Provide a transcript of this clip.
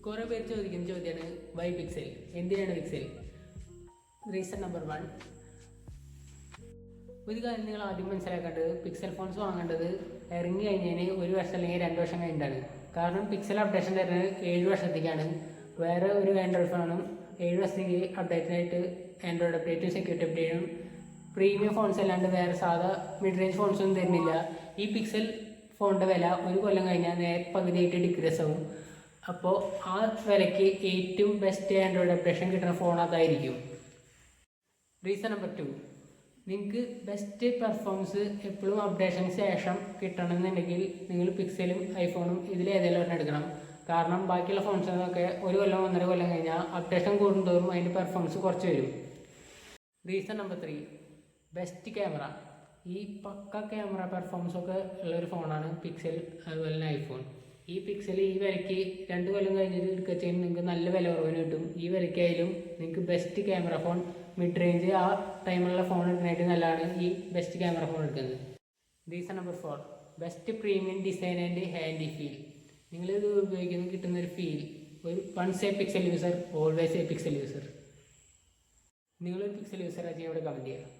കുറേ പേര് ചോദിക്കുന്ന ചോദ്യമാണ് വൈ പിക്സൽ, എന്തിനാണ് പിക്സൽ? റീസൺ നമ്പർ 1, ഒരു കാര്യം നിങ്ങൾ ആദ്യം മനസ്സിലാക്കേണ്ടത്, പിക്സൽ ഫോൺസ് വാങ്ങേണ്ടത് ഇറങ്ങി കഴിഞ്ഞതിന് 1 വർഷം അല്ലെങ്കിൽ 2 വർഷം കഴിഞ്ഞിട്ടാണ്. കാരണം പിക്സൽ അപ്ഡേഷൻ തരുന്നത് 7 വർഷത്തേക്കാണ്. വേറെ ഒരു ആൻഡ്രോയിഡ് ഫോണും 7 വർഷത്തേക്ക് അപ്ഡേറ്റിനായിട്ട് ആൻഡ്രോയിഡ് അപ്ഡേറ്റും സെക്യൂരിറ്റി അപ്ഡേറ്റും പ്രീമിയം ഫോൺസ് അല്ലാണ്ട് വേറെ സാധാ മിഡ് റേഞ്ച് ഫോൺസൊന്നും തരുന്നില്ല. ഈ പിക്സൽ ഫോണിൻ്റെ വില 1 കൊല്ലം കഴിഞ്ഞാൽ നേരെ പകുതിയായിട്ട് ഡിക്രീസ് ആവും. അപ്പോൾ ആ വിലയ്ക്ക് ഏറ്റവും ബെസ്റ്റ് ആൻഡ്രോയിഡ് അപ്ഡേഷൻ കിട്ടുന്ന ഫോൺ അതായിരിക്കും. റീസൺ നമ്പർ 2, നിങ്ങൾക്ക് ബെസ്റ്റ് പെർഫോമൻസ് എപ്പോഴും അപ്ഡേഷന് ശേഷം കിട്ടണമെന്നുണ്ടെങ്കിൽ നിങ്ങൾ പിക്സലും ഐഫോണും ഇതിലേതെങ്കിലും ഒരെണ്ണം എടുക്കണം. കാരണം ബാക്കിയുള്ള ഫോൺസിനൊക്കെ 1 കൊല്ലം 1.5 കൊല്ലം കഴിഞ്ഞാൽ അപ്ഡേഷൻ കൂടുന്തോറും അതിൻ്റെ പെർഫോമൻസ് കുറച്ച് വരും. Reason number 3, best camera. ഈ പക്ക ക്യാമറ പെർഫോമൻസൊക്കെ ഉള്ളൊരു ഫോണാണ് പിക്സൽ, അതുപോലെ തന്നെ ഐഫോൺ. ഈ പിക്സൽ ഈ വിലയ്ക്ക് 2 കൊല്ലം കഴിഞ്ഞിട്ട് എടുക്കുക ചെയ്യുമ്പോൾ നിങ്ങൾക്ക് നല്ല വില കുറവിന് കിട്ടും. ഈ വിലയ്ക്കായാലും നിങ്ങൾക്ക് best camera phone, mid range ആ ടൈമിലുള്ള ഫോൺ എടുക്കാനായിട്ട് നല്ലതാണ് ഈ ബെസ്റ്റ് ക്യാമറ ഫോൺ എടുക്കുന്നത്. Reason number 4, best premium design and handy feel. നിങ്ങളിത് ഉപയോഗിക്കുന്ന കിട്ടുന്നൊരു feel, once a Pixel user always a Pixel user. നിങ്ങളൊരു പിക്സൽ യൂസർ ആക്കി ഇവിടെ കമൻറ്റ് ചെയ്യുക.